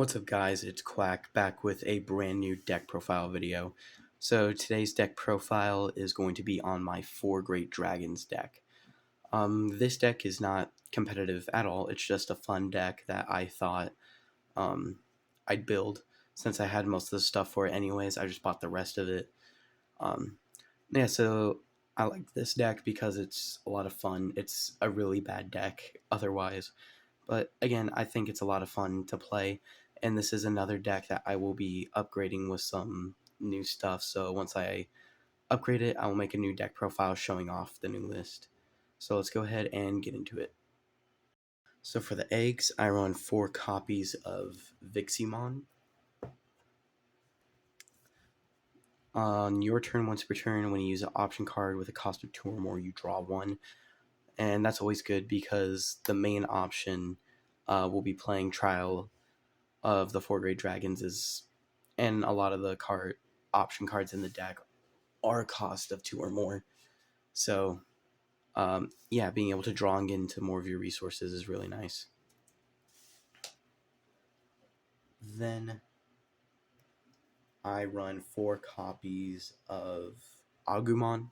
What's up guys, it's Quack back with a brand new deck profile video. So today's deck profile is going to be on my 4 Great Dragons deck. This deck is not competitive at all, it's just a fun deck that I thought I'd build. Since I had most of the stuff for it anyways, I just bought the rest of it. So I like this deck because it's a lot of fun. It's a really bad deck otherwise. But again, I think it's a lot of fun to play, and this is another deck that I will be upgrading with some new stuff. So once I upgrade it, I will make a new deck profile showing off the new list. So let's go ahead and get into it. So for the eggs, I run 4 copies of Viximon. On your turn, once per turn, when you use an option card with a cost of 2 or more, you draw 1. And that's always good because the main option will be playing Trial of the 4 Great Dragons and a lot of the option cards in the deck are a cost of 2 or more. So being able to draw and get into more of your resources is really nice. Then I run 4 copies of Agumon.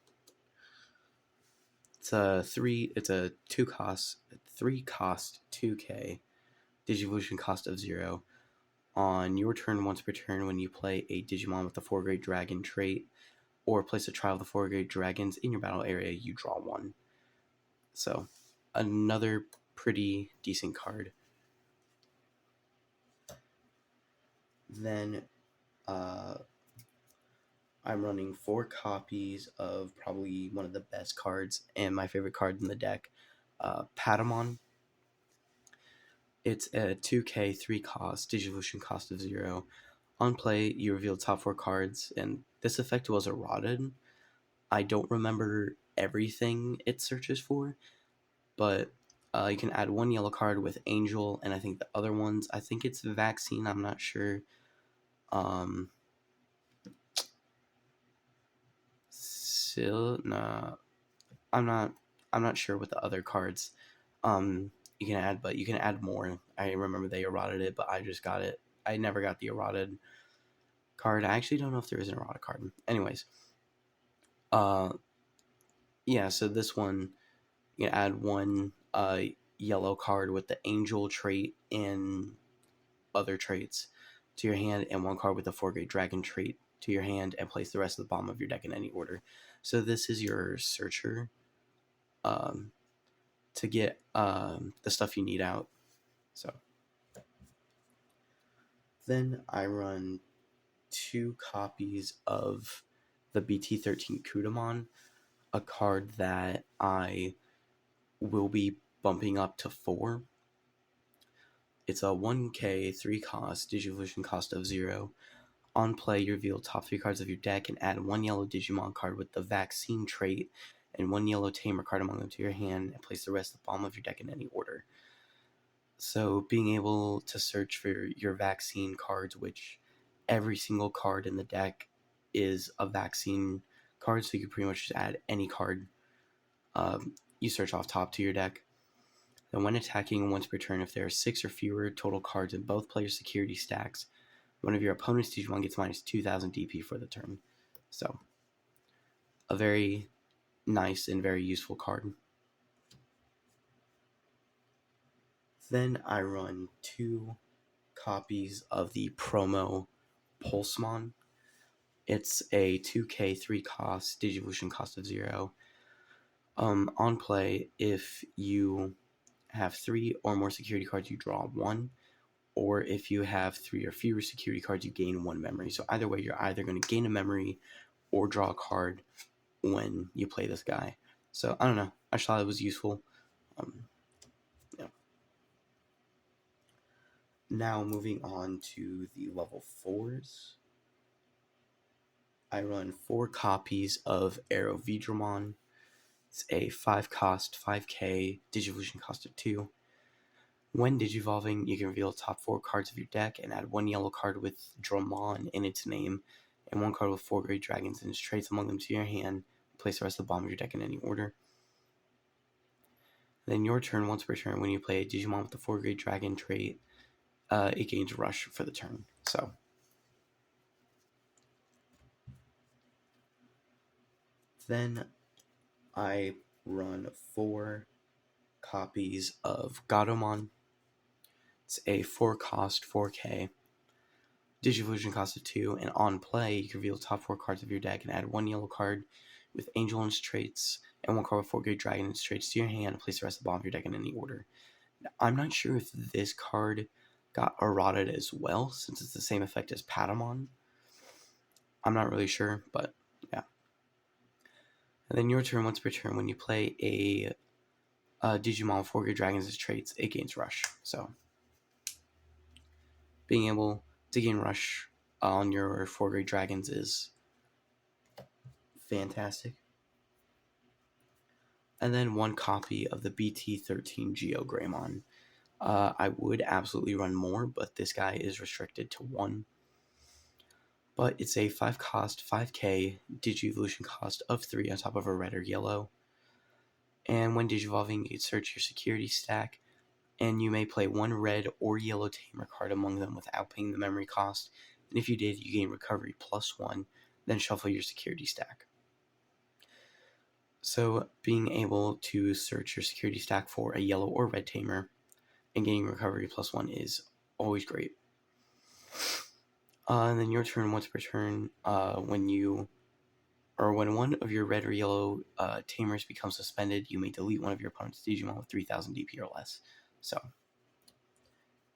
It's a 3 cost 2k Digivolution cost of 0. On your turn, once per turn, when you play a Digimon with the 4 Great Dragon trait or place a Trial of the 4 Great Dragons in your battle area, you draw 1. So another pretty decent card. Then I'm running 4 copies of probably one of the best cards and my favorite card in the deck, Patamon. It's a 2k 3 cost, Digivolution cost of 0. On play, you reveal top 4 cards, and this effect was eroded. I don't remember everything it searches for, but you can add 1 yellow card with Angel, and I think the other ones, I think it's Vaccine, I'm not sure. I'm not sure what the other cards you can add, but you can add more. I remember they eroded it, but I just got it. I never got the eroded card. I actually don't know if there is an eroded card. Anyways, so this one, you can add 1 yellow card with the Angel trait and other traits to your hand, and 1 card with the 4 Great Dragon trait to your hand, and place the rest of the bottom of your deck in any order. So this is your searcher to get the stuff you need out. So then I run 2 copies of the BT13 Kudamon, a card that I will be bumping up to 4. It's a 1k 3 cost, Digivolution cost of 0. On play, you reveal top 3 cards of your deck and add 1 yellow Digimon card with the Vaccine trait and 1 yellow Tamer card among them to your hand, and place the rest of the bottom of your deck in any order. So being able to search for your Vaccine cards, which every single card in the deck is a Vaccine card, so you can pretty much just add any card you search off top to your deck. Then when attacking once per turn, if there are 6 or fewer total cards in both players' security stacks, one of your opponent's Digimon gets minus 2,000 DP for the turn. So, a very nice and very useful card. Then I run 2 copies of the promo Pulsemon. It's a 2k 3 cost, Digivolution cost of 0. On play, if you have 3 or more security cards, you draw 1. Or if you have 3 or fewer security cards, you gain 1 memory. So either way, you're either going to gain a memory or draw a card when you play this guy. So I don't know. I just thought it was useful. Now moving on to the level 4s. I run 4 copies of Aerovidramon. It's a 5 cost, 5k, Digivolution cost of 2. When Digivolving, you can reveal top 4 cards of your deck and add 1 yellow card with Dramon in its name, and 1 card with 4 Great Dragons and its traits among them to your hand. Place the rest of the bottom of your deck in any order. Then your turn, once per turn, when you play a Digimon with the 4 Great Dragon trait, it gains Rush for the turn. So then I run 4 copies of Gatomon. It's a 4-cost 4K. Digivolution cost of 2, and on play, you can reveal the top 4 cards of your deck and add 1 yellow card with Angel and its traits, and 1 card with 4 Great Dragon and its traits to your hand, and place the rest of the bottom of your deck in any order. Now, I'm not sure if this card got errated as well, since it's the same effect as Patamon. I'm not really sure, but yeah. And then your turn, once per turn, when you play a Digimon with 4 Great Dragons as traits, it gains Rush. So, being able to gain Rush on your 4 Great Dragons is fantastic. And then 1 copy of the BT13 Geogreymon. I would absolutely run more, but this guy is restricted to 1. But it's a 5-cost, 5K Digivolution cost of 3 on top of a red or yellow. And when Digivolving, you search your security stack, and you may play 1 red or yellow Tamer card among them without paying the memory cost. And if you did, you gain recovery +1, then shuffle your security stack. So being able to search your security stack for a yellow or red Tamer and gaining recovery +1 is always great. And then your turn, once per turn, when one of your red or yellow Tamers becomes suspended, you may delete one of your opponent's Digimon with 3000 DP or less. So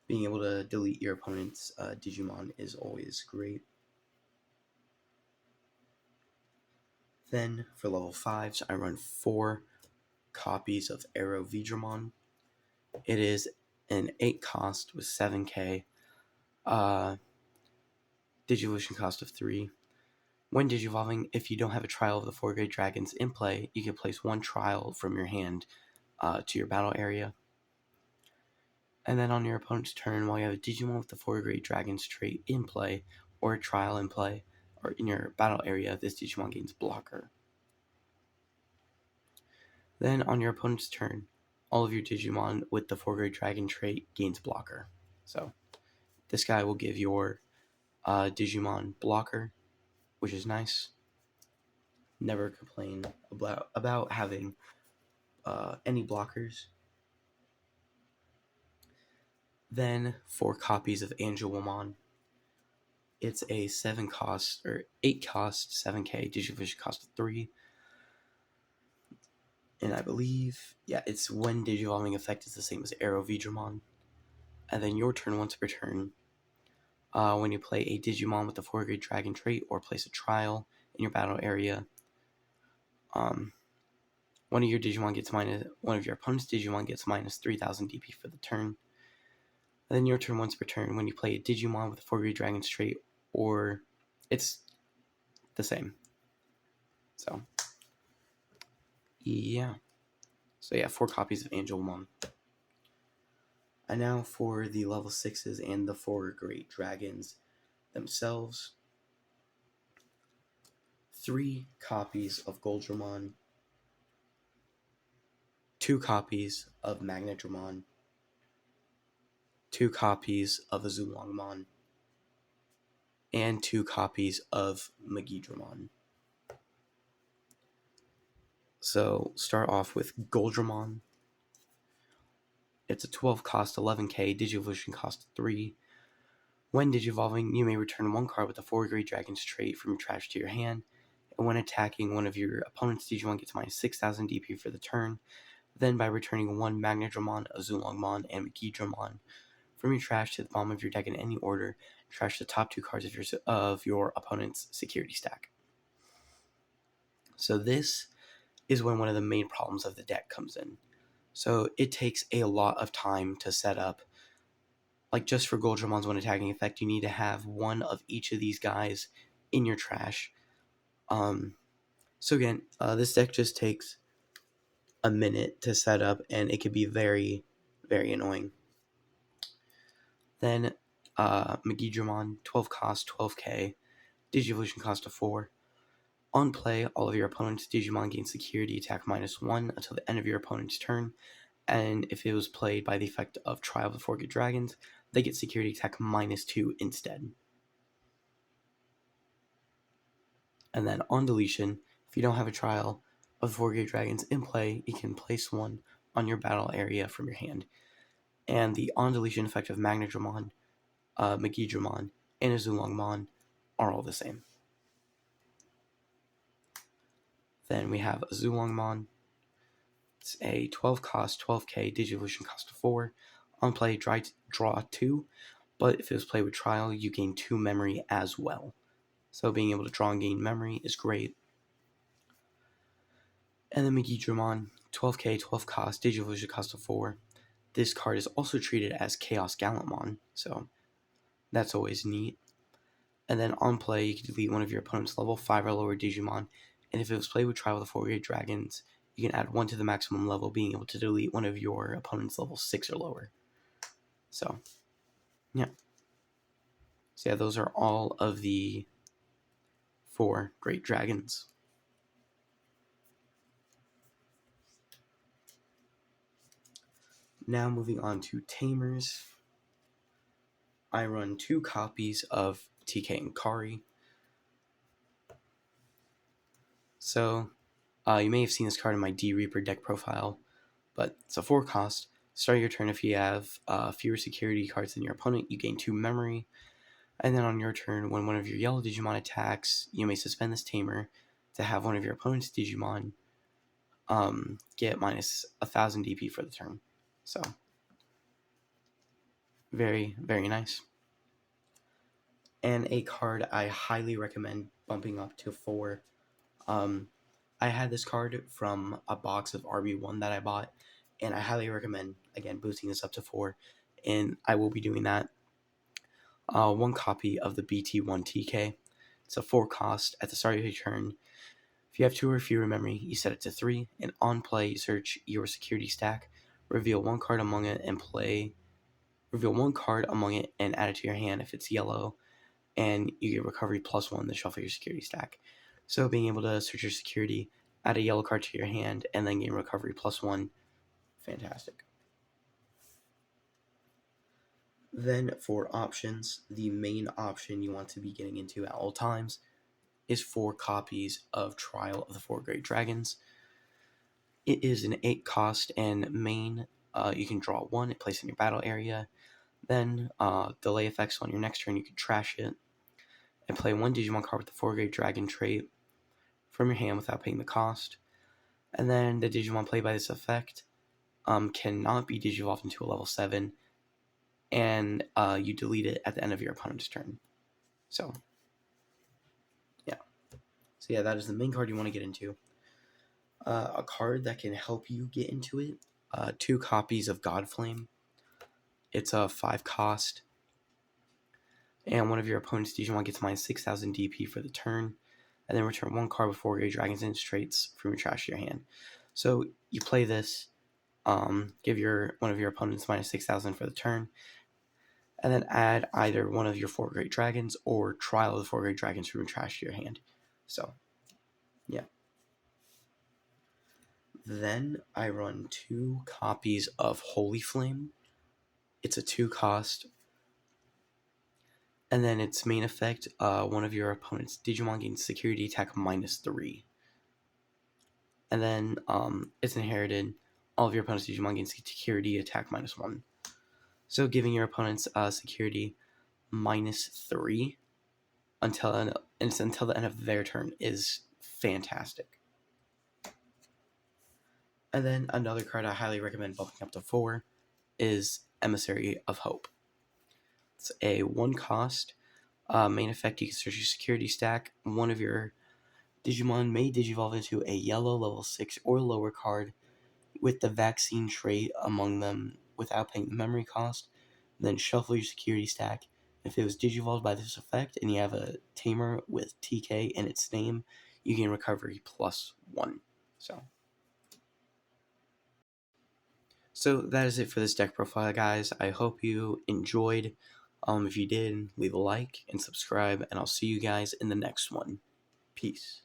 being able to delete your opponent's Digimon is always great. Then for level 5s, I run 4 copies of Arrow Vidramon. It is an 8-cost with 7K Digivolution cost of 3. When Digivolving, if you don't have a trial of the 4 Great Dragons in play, you can place 1 trial from your hand to your battle area. And then on your opponent's turn, while you have a Digimon with the 4 Great Dragons trait in play, or a trial in play, or in your battle area, this Digimon gains Blocker. Then on your opponent's turn, all of your Digimon with the 4 Great Dragon trait gains Blocker. So this guy will give your Digimon Blocker, which is nice. Never complain about having any blockers. Then 4 copies of Angelomon. It's a 7-cost or 8-cost 7K Digivision cost of 3. And I believe, it's when Digivolving effect is the same as Arrow Vidramon. And then your turn, once per turn, when you play a Digimon with the 4 Great Dragon trait or place a trial in your battle area, one of your opponent's Digimon gets minus 3000 DP for the turn. And then your turn, once per turn, when you play a Digimon with a 4 Great Dragon trait, or it's the same. So, yeah. So, 4 copies of Angelomon. And now for the level 6s and the 4 Great Dragons themselves. 3 copies of Goldramon, 2 copies of Magnetramon, 2 copies of Azulongmon, and 2 copies of Magidramon. So start off with Goldramon. It's a 12-cost 11K Digivolution cost 3. When Digivolving, you may return 1 card with the 4 Great Dragons trait from your trash to your hand, and when attacking, one of your opponent's Digimon gets minus 6000 DP for the turn. Then by returning 1 Magnetramon, Azulongmon, and Magidramon from your trash to the bottom of your deck in any order, trash the top 2 cards of your opponent's security stack. So this is when one of the main problems of the deck comes in. So it takes a lot of time to set up. Like just for Goldramon's one attacking effect, you need to have 1 of each of these guys in your trash. So again, this deck just takes a minute to set up, and it can be very, very annoying. Then Magidramon, 12 cost, 12K, Digivolution cost of 4. On play, all of your opponent's Digimon gain security attack -1 until the end of your opponent's turn, And if it was played by the effect of Trial of the Four Great Dragons, they get security attack -2 instead. And then on deletion, if you don't have a Trial of the Four Great Dragons in play, you can place one on your battle area from your hand. And the on deletion effect of Magnadramon, Megidramon, and Azulongmon are all the same. Then we have Azulongmon. It's a 12 cost, 12k Digivolution cost of 4. On play, draw 2, but if it was played with Trial, you gain 2 memory as well. So being able to draw and gain memory is great. And then Megidramon, 12k, 12 cost, Digivolution cost of 4. This card is also treated as Chaos Gallantmon, so that's always neat. And then on play, you can delete one of your opponent's level 5 or lower Digimon, and if it was played with Trial of the Four Great Dragons, you can add 1 to the maximum level, being able to delete one of your opponent's level 6 or lower. So, yeah. So yeah, those are all of the 4 Great Dragons. Now moving on to Tamers. I run 2 copies of TK and Kari. So, you may have seen this card in my D-Reaper deck profile, but it's a 4 cost. Start your turn if you have fewer security cards than your opponent, you gain 2 memory. And then on your turn, when one of your yellow Digimon attacks, you may suspend this Tamer to have one of your opponent's Digimon get minus 1000 DP for the turn. So, very, very nice. And a card I highly recommend bumping up to 4. I had this card from a box of RB1 that I bought, and I highly recommend, again, boosting this up to 4. And I will be doing that. 1 copy of the BT1 TK. It's a 4 cost. At the start of your turn, if you have 2 or fewer memory, you set it to 3, and on play, you search your security stack, reveal 1 card among it, and reveal 1 card among it and add it to your hand if it's yellow, and you get recovery +1 to shuffle your security stack. So being able to search your security, add a yellow card to your hand, and then gain recovery +1, fantastic. Then for options, the main option you want to be getting into at all times is 4 copies of Trial of the Four Great Dragons. It is an 8 cost and main. You can draw 1 and place it in your battle area. Then delay effects on your next turn, you can trash it and play 1 Digimon card with the Four Great Dragon trait from your hand without paying the cost. And then the Digimon played by this effect cannot be digivolved into a level 7, and you delete it at the end of your opponent's turn. So, yeah. So yeah, that is the main card you want to get into. A card that can help you get into it, 2 copies of Godflame. It's a 5 cost, and one of your opponent's Digimon gets minus 6000 DP for the turn, and then return 1 card with 4 Great Dragons and traits from your trash to your hand. So you play this, give one of your opponents minus 6000 for the turn, and then add either one of your 4 Great Dragons or Trial of the 4 Great Dragons from your trash to your hand. So, yeah. Then I run 2 copies of Holy Flame. It's a 2 cost. And then its main effect, one of your opponent's Digimon gains security attack -3. And then it's inherited. All of your opponent's Digimon gains security attack -1. So giving your opponent's security -3 until the end of their turn is fantastic. And then another card I highly recommend bumping up to 4 is Emissary of Hope. It's a 1 cost. Main effect, you can search your security stack. One of your Digimon may digivolve into a yellow level 6 or lower card with the vaccine trait among them without paying the memory cost. Then shuffle your security stack. If it was digivolved by this effect and you have a tamer with TK in its name, you gain recovery +1. So that is it for this deck profile, guys. I hope you enjoyed. If you did, leave a like and subscribe, and I'll see you guys in the next one. Peace.